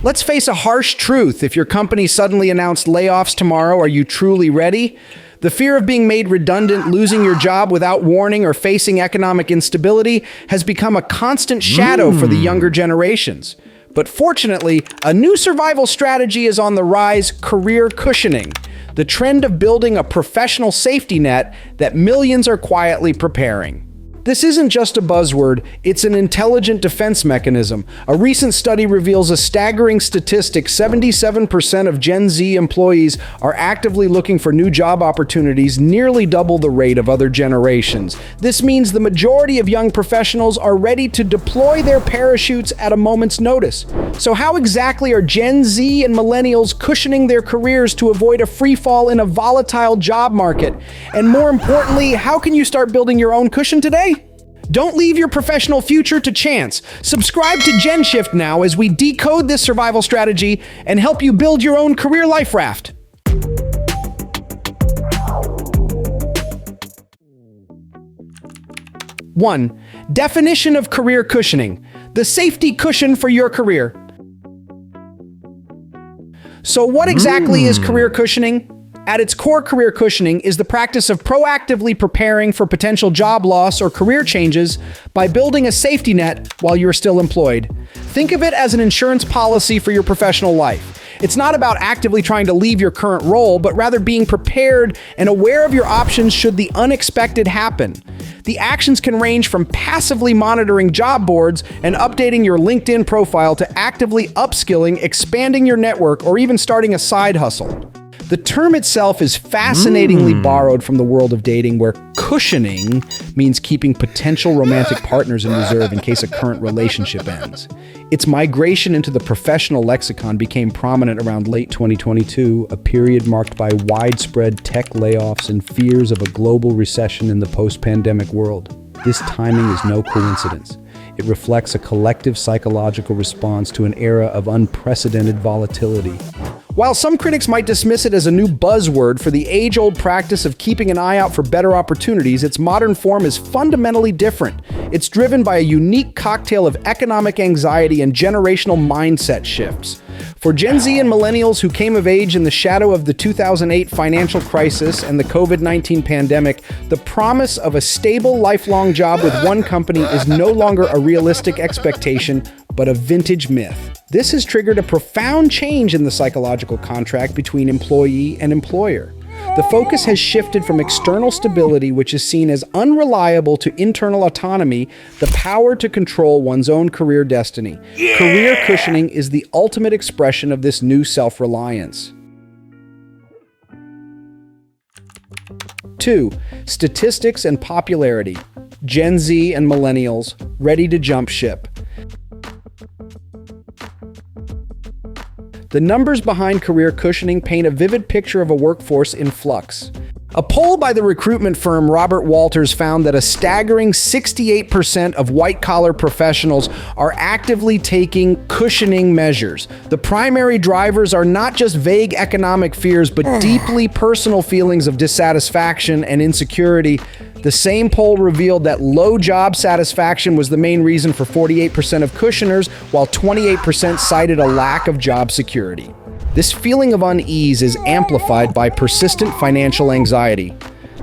Let's face a harsh truth. If your company suddenly announced layoffs tomorrow, are you truly ready? The fear of being made redundant, losing your job without warning, or facing economic instability has become a constant shadow for the younger generations. But fortunately, a new survival strategy is on the rise: career cushioning. The trend of building a professional safety net that millions are quietly preparing. This isn't just a buzzword, it's an intelligent defense mechanism. A recent study reveals a staggering statistic: 77% of Gen Z employees are actively looking for new job opportunities, nearly double the rate of other generations. This means the majority of young professionals are ready to deploy their parachutes at a moment's notice. So how exactly are Gen Z and Millennials cushioning their careers to avoid a free fall in a volatile job market? And more importantly, how can you start building your own cushion today? Don't leave your professional future to chance. Subscribe to GenShift now as we decode this survival strategy and help you build your own career life raft. One, definition of career cushioning: the safety cushion for your career. So what exactly is career cushioning? At its core, career cushioning is the practice of proactively preparing for potential job loss or career changes by building a safety net while you're still employed. Think of it as an insurance policy for your professional life. It's not about actively trying to leave your current role, but rather being prepared and aware of your options should the unexpected happen. The actions can range from passively monitoring job boards and updating your LinkedIn profile to actively upskilling, expanding your network, or even starting a side hustle. The term itself is fascinatingly borrowed from the world of dating, where cushioning means keeping potential romantic partners in reserve in case a current relationship ends. Its migration into the professional lexicon became prominent around late 2022, a period marked by widespread tech layoffs and fears of a global recession in the post-pandemic world. This timing is no coincidence. It reflects a collective psychological response to an era of unprecedented volatility. While some critics might dismiss it as a new buzzword for the age-old practice of keeping an eye out for better opportunities, its modern form is fundamentally different. It's driven by a unique cocktail of economic anxiety and generational mindset shifts. For Gen Z and Millennials who came of age in the shadow of the 2008 financial crisis and the COVID-19 pandemic, the promise of a stable, lifelong job with one company is no longer a realistic expectation, but a vintage myth. This has triggered a profound change in the psychological contract between employee and employer. The focus has shifted from external stability, which is seen as unreliable, to internal autonomy, the power to control one's own career destiny. Yeah! Career cushioning is the ultimate expression of this new self-reliance. 2. Statistics and popularity. Gen Z and Millennials ready to jump ship. The numbers behind career cushioning paint a vivid picture of a workforce in flux. A poll by the recruitment firm Robert Walters found that a staggering 68% of white-collar professionals are actively taking cushioning measures. The primary drivers are not just vague economic fears, but deeply personal feelings of dissatisfaction and insecurity. The same poll revealed that low job satisfaction was the main reason for 48% of cushioners, while 28% cited a lack of job security. This feeling of unease is amplified by persistent financial anxiety.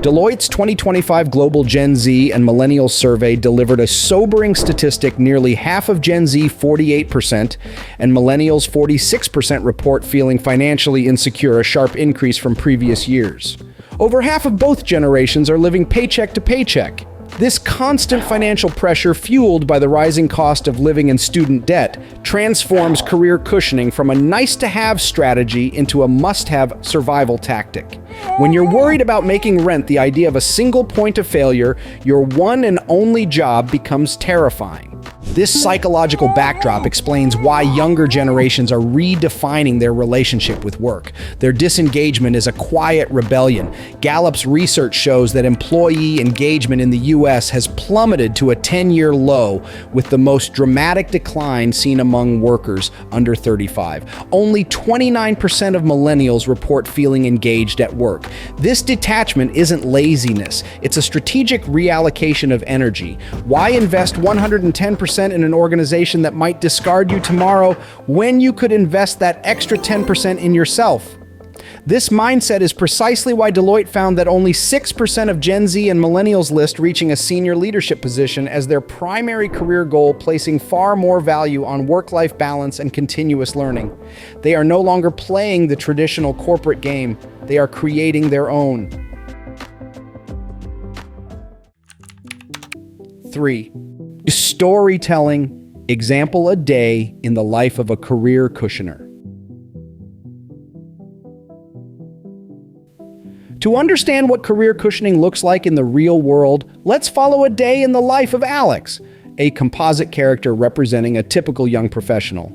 Deloitte's 2025 Global Gen Z and Millennials survey delivered a sobering statistic: nearly half of Gen Z, 48%, and Millennials, 46%, report feeling financially insecure, a sharp increase from previous years. Over half of both generations are living paycheck to paycheck. This constant financial pressure, fueled by the rising cost of living and student debt, transforms career cushioning from a nice-to-have strategy into a must-have survival tactic. When you're worried about making rent, the idea of a single point of failure, your one and only job, becomes terrifying. This psychological backdrop explains why younger generations are redefining their relationship with work. Their disengagement is a quiet rebellion. Gallup's research shows that employee engagement in the U.S. has plummeted to a 10-year low, with the most dramatic decline seen among workers under 35. Only 29% of millennials report feeling engaged at work. This detachment isn't laziness, it's a strategic reallocation of energy. Why invest 110% 10% in an organization that might discard you tomorrow when you could invest that extra 10% in yourself. This mindset is precisely why Deloitte found that only 6% of Gen Z and Millennials list reaching a senior leadership position as their primary career goal, placing far more value on work-life balance and continuous learning. They are no longer playing the traditional corporate game. They are creating their own. 3. Storytelling. Example a day in the life of a career cushioner. To understand what career cushioning looks like in the real world, let's follow a day in the life of Alex, a composite character representing a typical young professional.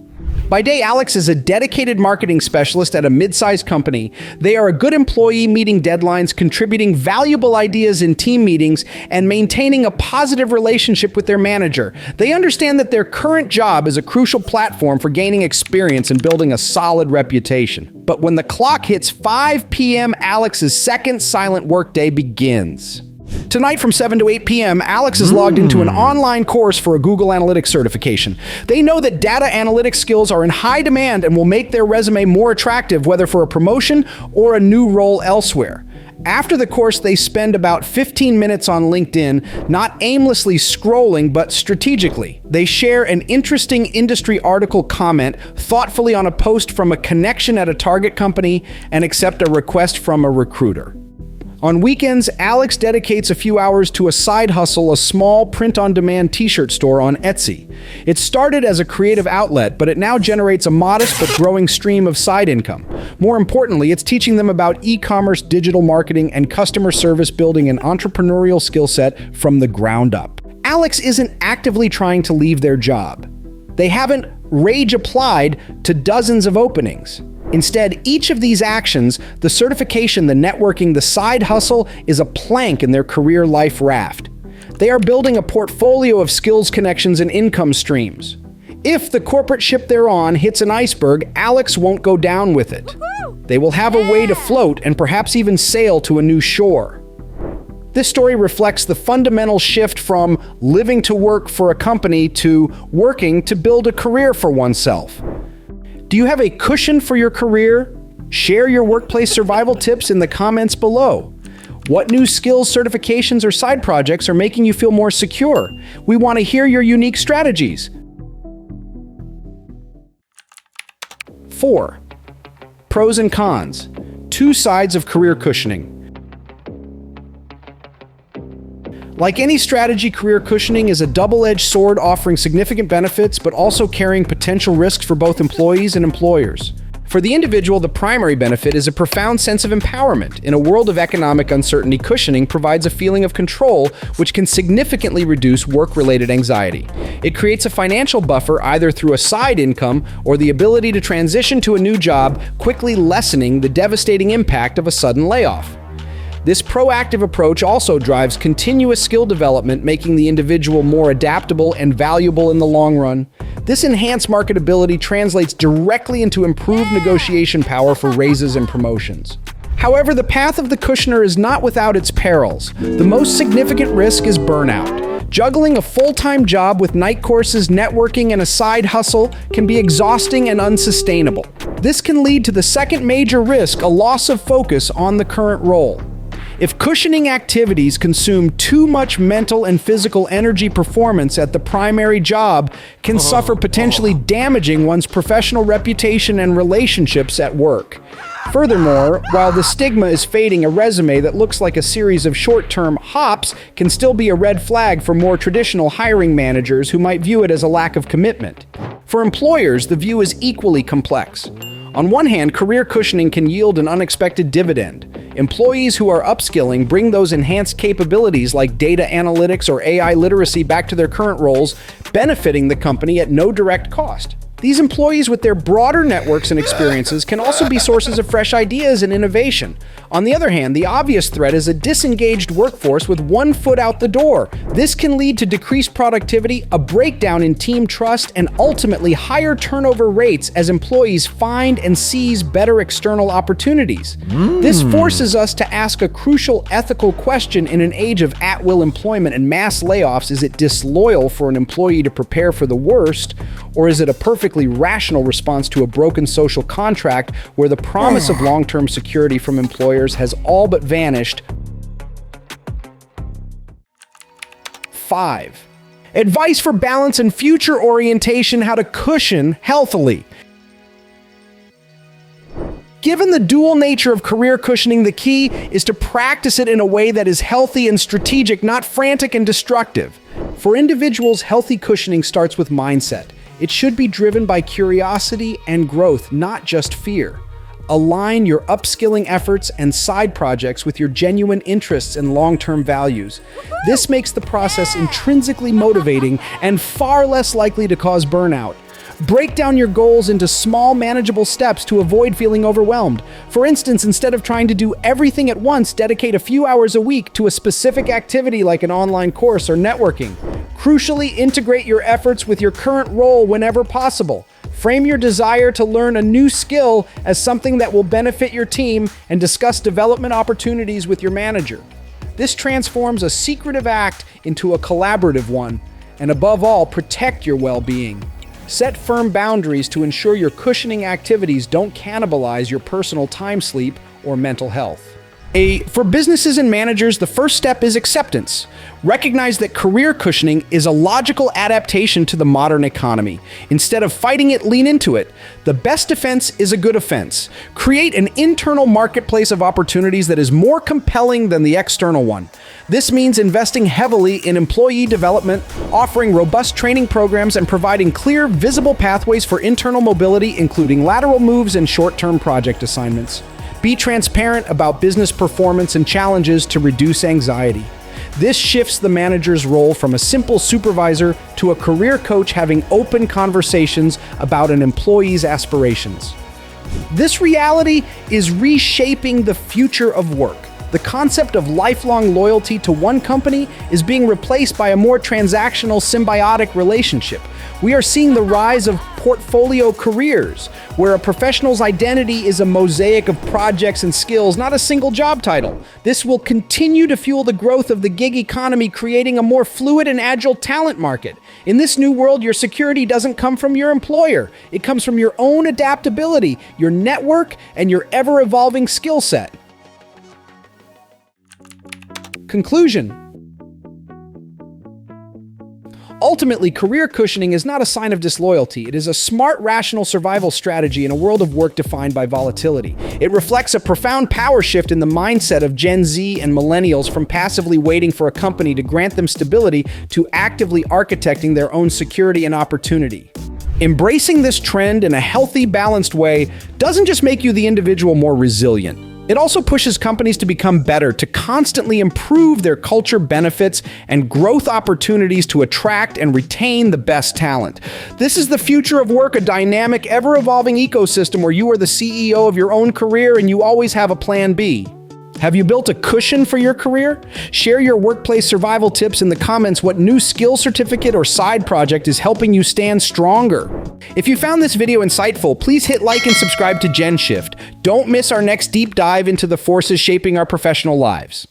By day, Alex is a dedicated marketing specialist at a mid-sized company. They are a good employee, meeting deadlines, contributing valuable ideas in team meetings, and maintaining a positive relationship with their manager. They understand that their current job is a crucial platform for gaining experience and building a solid reputation. But when the clock hits 5 p.m., Alex's second silent workday begins. Tonight from 7 to 8 p.m., Alex is logged into an online course for a Google Analytics certification. They know that data analytics skills are in high demand and will make their resume more attractive, whether for a promotion or a new role elsewhere. After the course, they spend about 15 minutes on LinkedIn, not aimlessly scrolling, but strategically. They share an interesting industry article, comment thoughtfully on a post from a connection at a target company, and accept a request from a recruiter. On weekends, Alex dedicates a few hours to a side hustle, a small print-on-demand t-shirt store on Etsy. It started as a creative outlet, but it now generates a modest but growing stream of side income. More importantly, it's teaching them about e-commerce, digital marketing, and customer service, building an entrepreneurial skill set from the ground up. Alex isn't actively trying to leave their job. They haven't rage applied to dozens of openings. Instead, each of these actions, the certification, the networking, the side hustle, is a plank in their career life raft. They are building a portfolio of skills, connections, and income streams. If the corporate ship they're on hits an iceberg, Alex won't go down with it. They will have a way to float and perhaps even sail to a new shore. This story reflects the fundamental shift from living to work for a company to working to build a career for oneself. Do you have a cushion for your career? Share your workplace survival tips in the comments below. What new skills, certifications, or side projects are making you feel more secure? We want to hear your unique strategies. 4. Pros and cons. 2 sides of career cushioning. Like any strategy, career cushioning is a double-edged sword, offering significant benefits but also carrying potential risks for both employees and employers. For the individual, the primary benefit is a profound sense of empowerment. In a world of economic uncertainty, cushioning provides a feeling of control, which can significantly reduce work-related anxiety. It creates a financial buffer either through a side income or the ability to transition to a new job, quickly lessening the devastating impact of a sudden layoff. This proactive approach also drives continuous skill development, making the individual more adaptable and valuable in the long run. This enhanced marketability translates directly into improved negotiation power for raises and promotions. However, the path of the cushioner is not without its perils. The most significant risk is burnout. Juggling a full-time job with night courses, networking, and a side hustle can be exhausting and unsustainable. This can lead to the second major risk, a loss of focus on the current role. If cushioning activities consume too much mental and physical energy, performance at the primary job can suffer, potentially damaging one's professional reputation and relationships at work. Furthermore, while the stigma is fading, a resume that looks like a series of short-term hops can still be a red flag for more traditional hiring managers who might view it as a lack of commitment. For employers, the view is equally complex. On one hand, career cushioning can yield an unexpected dividend. Employees who are upskilling bring those enhanced capabilities like data analytics or AI literacy back to their current roles, benefiting the company at no direct cost. These employees with their broader networks and experiences can also be sources of fresh ideas and innovation. On the other hand, the obvious threat is a disengaged workforce with one foot out the door. This can lead to decreased productivity, a breakdown in team trust, and ultimately higher turnover rates as employees find and seize better external opportunities. This forces us to ask a crucial ethical question in an age of at-will employment and mass layoffs. Is it disloyal for an employee to prepare for the worst, or is it a perfectly rational response to a broken social contract where the promise of long-term security from employers has all but vanished? 5. Advice for balance and future orientation: how to cushion healthily. Given the dual nature of career cushioning, the key is to practice it in a way that is healthy and strategic, not frantic and destructive. For individuals, healthy cushioning starts with mindset. It should be driven by curiosity and growth, not just fear. Align your upskilling efforts and side projects with your genuine interests and long-term values. This makes the process intrinsically motivating and far less likely to cause burnout. Break down your goals into small, manageable steps to avoid feeling overwhelmed. For instance, instead of trying to do everything at once, dedicate a few hours a week to a specific activity like an online course or networking. Crucially, integrate your efforts with your current role whenever possible. Frame your desire to learn a new skill as something that will benefit your team, and discuss development opportunities with your manager. This transforms a secretive act into a collaborative one. And above all, protect your well-being. Set firm boundaries to ensure your cushioning activities don't cannibalize your personal time, sleep, or mental health. For businesses and managers, the first step is acceptance. Recognize that career cushioning is a logical adaptation to the modern economy. Instead of fighting it, lean into it. The best defense is a good offense. Create an internal marketplace of opportunities that is more compelling than the external one. This means investing heavily in employee development, offering robust training programs, and providing clear, visible pathways for internal mobility, including lateral moves and short-term project assignments. Be transparent about business performance and challenges to reduce anxiety. This shifts the manager's role from a simple supervisor to a career coach, having open conversations about an employee's aspirations. This reality is reshaping the future of work. The concept of lifelong loyalty to one company is being replaced by a more transactional, symbiotic relationship. We are seeing the rise of portfolio careers, where a professional's identity is a mosaic of projects and skills, not a single job title. This will continue to fuel the growth of the gig economy, creating a more fluid and agile talent market. In this new world, your security doesn't come from your employer. It comes from your own adaptability, your network, and your ever-evolving skill set. Conclusion. Ultimately, career cushioning is not a sign of disloyalty. It is a smart, rational survival strategy in a world of work defined by volatility. It reflects a profound power shift in the mindset of Gen Z and Millennials, from passively waiting for a company to grant them stability to actively architecting their own security and opportunity. Embracing this trend in a healthy, balanced way doesn't just make you the individual more resilient. It also pushes companies to become better, to constantly improve their culture benefits and growth opportunities to attract and retain the best talent. This is the future of work, a dynamic, ever-evolving ecosystem where you are the CEO of your own career and you always have a plan B. Have you built a cushion for your career? Share your workplace survival tips in the comments. What new skill certificate or side project is helping you stand stronger? If you found this video insightful, please hit like and subscribe to GenShift. Don't miss our next deep dive into the forces shaping our professional lives.